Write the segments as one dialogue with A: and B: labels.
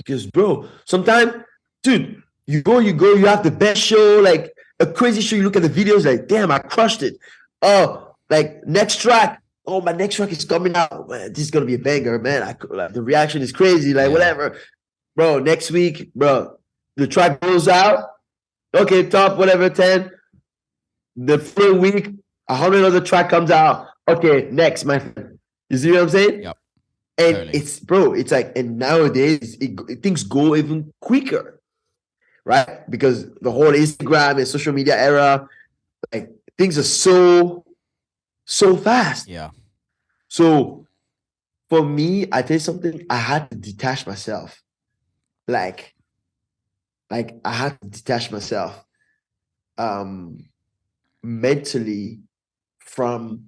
A: Because bro, sometimes, dude, you you have the best show, like a crazy show. You look at the videos, like, damn, I crushed it. Oh, like next track. Oh, my next track is coming out. Man, this is gonna be a banger, man. Like, the reaction is crazy, like whatever. Bro, next week, bro, the track goes out. Okay, top whatever 10. The following week, 100 other track comes out. Okay, next, my friend. You see what I'm saying?
B: Yep.
A: And
B: Totally.
A: it's like, and nowadays things go even quicker, right? Because the whole Instagram and social media era, like things are so fast.
B: Yeah.
A: So for me, I tell you something, I had to detach myself. Like I had to detach myself mentally from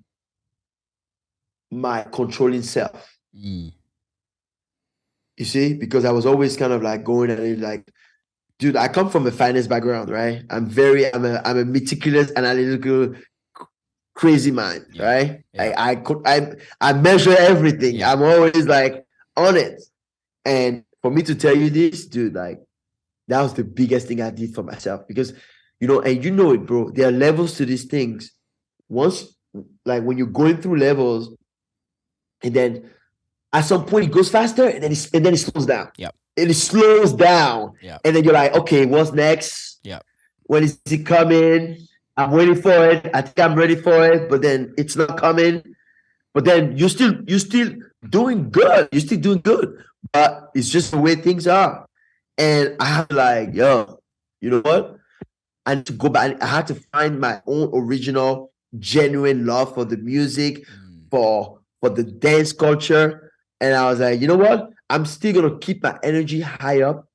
A: my controlling self.
B: Mm.
A: You see, because I was always kind of like going at it like, dude, I come from a finance background, right? I'm a meticulous, analytical, crazy mind, right?
B: Yeah.
A: I measure everything.
B: Yeah.
A: I'm always like on it. And for me to tell you this, dude, like that was the biggest thing I did for myself because, and you know it, bro. There are levels to these things. Once, like when you're going through levels, and then at some point it goes faster, and then it slows down.
B: Yep.
A: It slows down.
B: Yep.
A: And then you're like, okay, what's next?
B: Yep.
A: When is it coming? I'm waiting for it. I think I'm ready for it, but then it's not coming. But then you're still doing good. You're still doing good. But it's just the way things are. And I have like, yo, you know what? I need to go back. I had to find my own original, genuine love for the music, for the dance culture. And I was like, you know what? I'm still gonna keep my energy high up.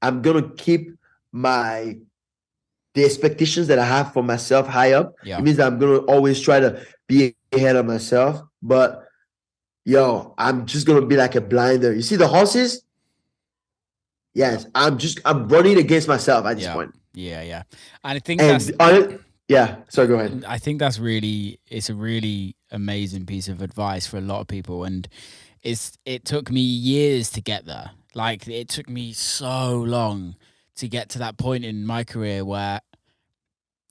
A: I'm gonna keep the expectations that I have for myself high up.
B: Yeah.
A: It means that I'm gonna always try to be ahead of myself. But yo, I'm just gonna be like a blinder. You see the horses? Yes, I'm running against myself at this point.
B: Yeah. And I think
A: sorry, go ahead.
B: I think it's a really amazing piece of advice for a lot of people. And it took me years to get there. Like it took me so long to get to that point in my career where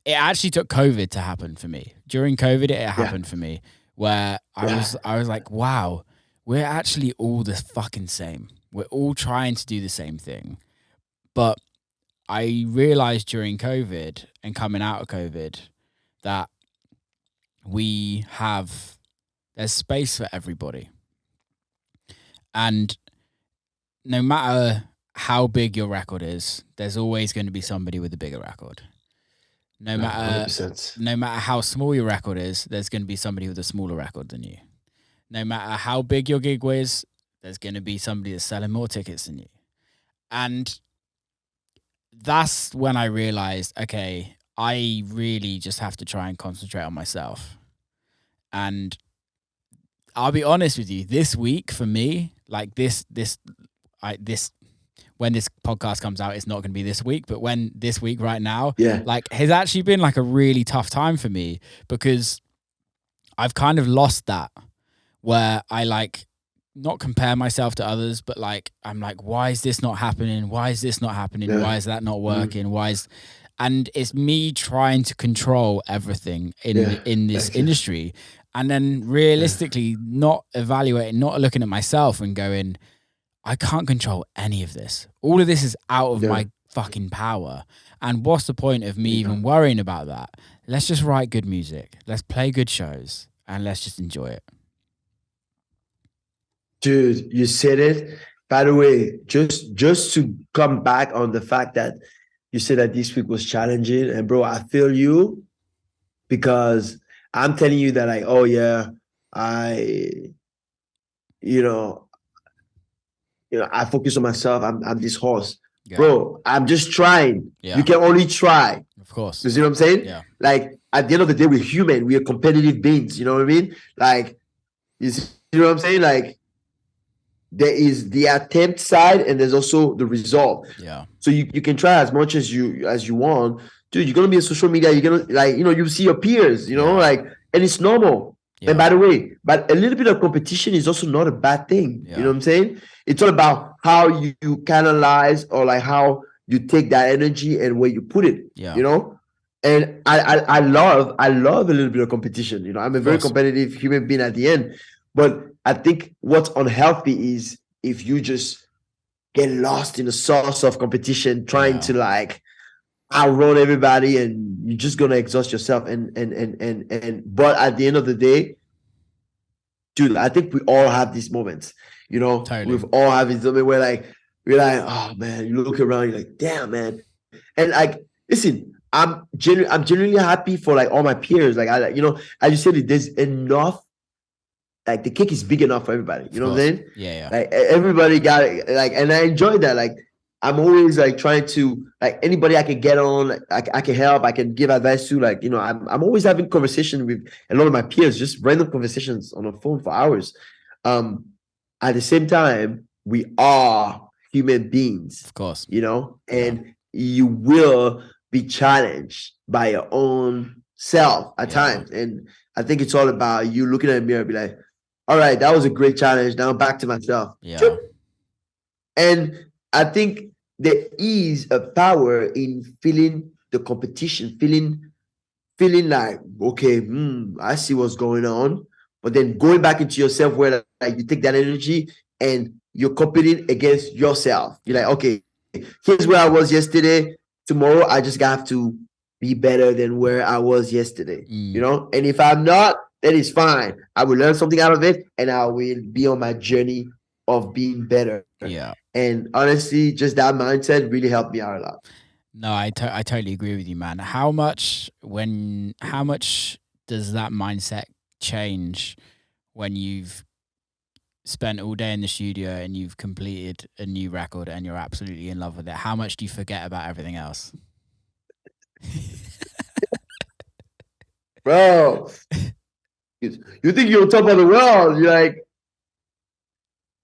B: it actually took COVID to happen for me. During COVID, it happened for me where I was like, wow, we're actually all the fucking same. We're all trying to do the same thing. But I realized during COVID and coming out of COVID that there's space for everybody. And no matter how big your record is, there's always going to be somebody with a bigger record. No matter
A: 100%.
B: No matter how small your record is, there's going to be somebody with a smaller record than you. No matter how big your gig was, there's going to be somebody that's selling more tickets than you. And that's when I realized, okay, I really just have to try and concentrate on myself. And I'll be honest with you, this week for me, like when this podcast comes out, it's not going to be this week, but when this week right now, like has actually been like a really tough time for me because I've kind of lost that where I like not compare myself to others, but like, I'm like, why is this not happening? Why is this not happening? Why is that not working? And it's me trying to control everything in this industry. And then realistically not evaluating, not looking at myself and going, I can't control any of this. All of this is out of my fucking power. And what's the point of me even worrying about that? Let's just write good music. Let's play good shows and let's just enjoy it.
A: Dude, you said it. By the way, just to come back on the fact that you said that this week was challenging, and bro, I feel you because I'm telling you that like, oh yeah, I focus on myself. I'm this horse. Yeah. Bro, I'm just trying. Yeah. You can only try.
B: Of course.
A: You see what I'm saying?
B: Yeah.
A: Like at the end of the day, we're human. We are competitive beings. You know what I mean? Like, you know what I'm saying? Like, there is the attempt side and there's also the result.
B: Yeah.
A: So you can try as much as you want. Dude, you're gonna be on social media, you're gonna you see your peers, like, and it's normal. And by the way, but a little bit of competition is also not a bad thing. You know what I'm saying? It's all about how you canalize, or like how you take that energy and where you put it. You know? And I love a little bit of competition. You know, I'm a very competitive human being at the end. But I think what's unhealthy is if you just get lost in the sauce of competition, trying to like outrun everybody, and you're just gonna exhaust yourself. But at the end of the day, dude, I think we all have these moments. You know, we've all have these moments where we're like, oh man, you look around, you're like, damn man. And like, listen, I'm genuinely happy for like all my peers. Like as you said, there's enough. Like the cake is big enough for everybody. You know what I'm saying?
B: Yeah.
A: Like everybody got it. Like, and I enjoy that. Like I'm always like trying to, like, anybody I can get on, like, I can help, I can give advice to. Like, you know, I'm always having conversation with a lot of my peers, just random conversations on the phone for hours. At the same time, we are human beings,
B: of course,
A: you know, and you will be challenged by your own self at times. And I think it's all about you looking at the mirror and be like, all right, that was a great challenge. Now back to myself. And I think there is a power in feeling the competition, feeling like, okay, I see what's going on. But then going back into yourself, where like you take that energy and you're competing against yourself. You're like, okay, here's where I was yesterday. Tomorrow, I just have to be better than where I was yesterday. You know? And if I'm not, then it's fine. I will learn something out of it, and I will be on my journey of being better. And honestly, just that mindset really helped me out a lot.
B: No, I totally agree with you, man. How much does that mindset change when you've spent all day in the studio and you've completed a new record and you're absolutely in love with it? How much do you forget about everything else?
A: Bro, you think you're on top of the world. You're like,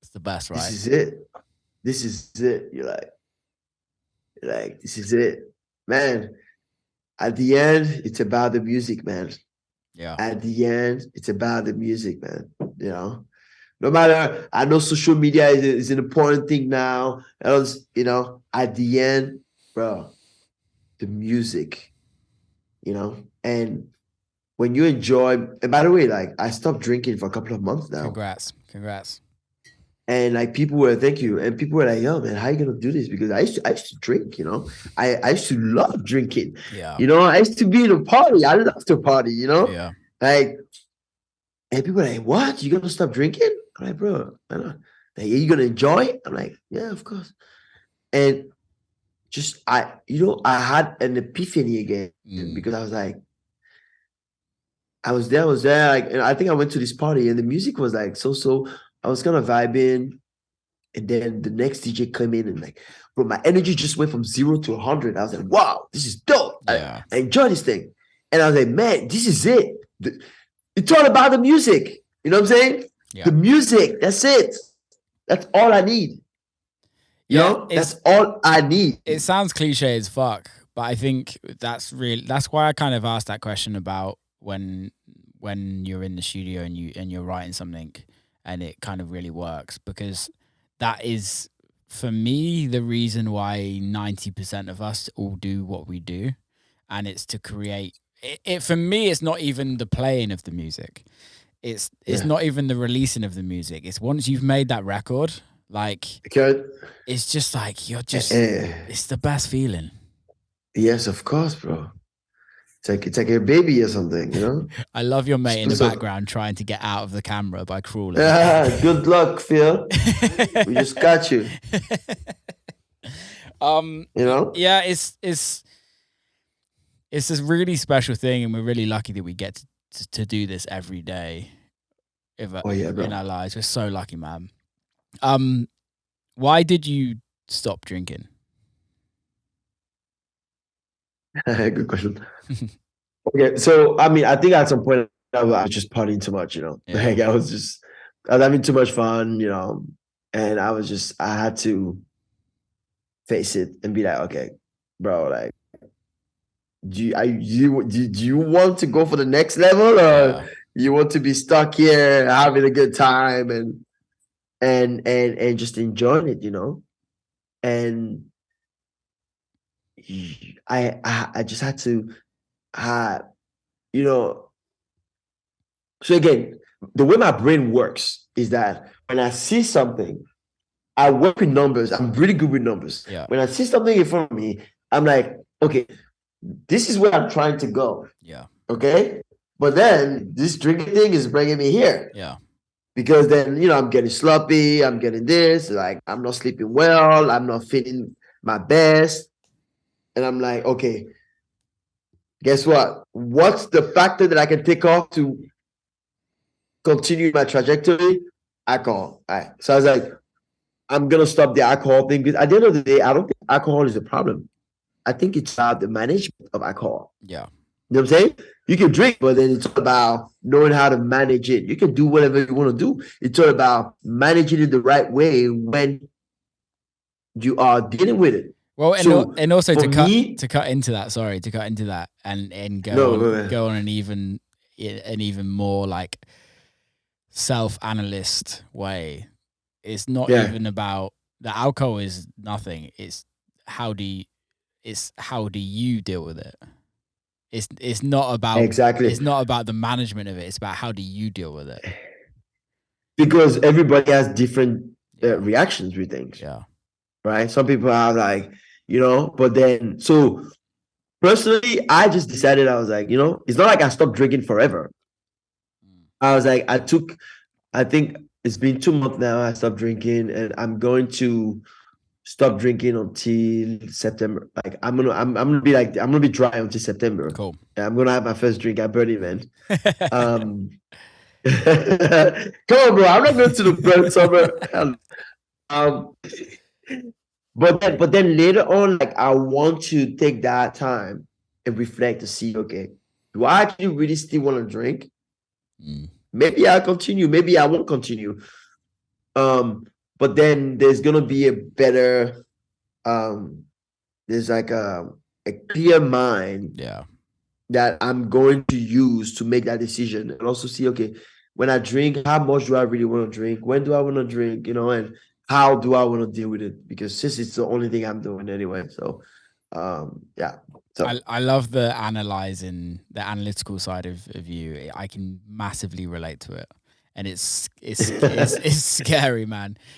B: it's the best, right?
A: This is it. This is it. You're like, this is it. Man, at the end, it's about the music, man. At the end, it's about the music, man. You know? No matter, I know social media is an important thing now. Else, you know, at the end, bro, the music, you know, and when you enjoy, and by the way, like I stopped drinking for a couple of months now.
B: Congrats.
A: And like people were, thank you. And people were like, yo, man, how you gonna do this? Because I used to drink, you know. I used to love drinking. You know, I used to be in a party. I love to party, you know? Like, and people were like, what? You gonna stop drinking? I'm like, bro, I know. Like, are you gonna enjoy it? I'm like, yeah, of course. And just I had an epiphany again because I was like, I was there, like, and I think I went to this party and the music was like so. I was kind of vibing, and then the next DJ came in and like, bro, my energy just went from 0 to 100. I was like, wow, this is dope. I enjoy this thing, and I was like, man, this is it. It's all about the music. You know what I'm saying? The music. That's it. That's all I need. You know, that's all I need.
B: It sounds cliche as fuck, but I think that's why I kind of asked that question about when you're in the studio and you're writing something and it kind of really works, because that is, for me, the reason why 90% of us all do what we do. And it's to create it. For me, it's not even the playing of the music. It's not even the releasing of the music. It's once you've made that record, like, it's just like, you're just, it's the best feeling.
A: Yes, of course, bro. It's like a baby or something, you know?
B: I love your mate in the background trying to get out of the camera by crawling.
A: Good luck, Phil. We just got you. You know?
B: Yeah, it's this really special thing, and we're really lucky that we get to do this every day in our lives. We're so lucky, man. Why did you stop drinking?
A: Good question. Okay, so I mean, I think at some point I was just partying too much, you know. Like I was having too much fun, you know, and I had to face it and be like, okay, bro, like, do you want to go for the next level, or You want to be stuck here, having a good time, and just enjoying it, And I just had to, you know. So again, the way my brain works is that when I see something, I work with numbers. I'm really good with numbers.
B: Yeah.
A: When I see something in front of me, I'm like, okay, this is where I'm trying to go.
B: Yeah.
A: Okay. But then this drinking thing is bringing me here.
B: Yeah.
A: Because then, I'm getting sloppy. I'm getting this. Like, I'm not sleeping well. I'm not feeling my best. And I'm like, okay, guess what? What's the factor that I can take off to continue my trajectory? Alcohol. All right. So I was like, I'm going to stop the alcohol thing, because at the end of the day, I don't think alcohol is a problem. I think it's about the management of alcohol.
B: Yeah.
A: You know what I'm saying? You can drink, but then it's all about knowing how to manage it. You can do whatever you want to do. It's all about managing it the right way when you are dealing with it.
B: Well, and also to cut into that and go on an even more like self-analyst way. It's not even about the alcohol is nothing. It's how do you deal with it? It's not about It's not about the management of it. It's about how do you deal with it?
A: Because everybody has different reactions with things.
B: Yeah.
A: Right. Some people are like, but then so personally, I just decided, I was like, it's not like I stopped drinking forever. I was like, I think it's been 2 months now. I stopped drinking, and I'm going to stop drinking until September. Like I'm gonna be dry until September.
B: Cool.
A: Yeah, I'm gonna have my first drink at Burning Man. Come on, bro. I'm not going to the Burn Summer. But then later on, like, I want to take that time and reflect to see, okay, do I actually really still want to drink? Maybe I'll continue. Maybe I won't continue. But then there's gonna be a better, there's like a clear mind, that I'm going to use to make that decision, and also see, okay, when I drink, how much do I really want to drink? When do I want to drink? And how do I want to deal with it? Because since it's the only thing I'm doing anyway. So, yeah. So
B: I love the analytical side of you. I can massively relate to it, and it's scary, man.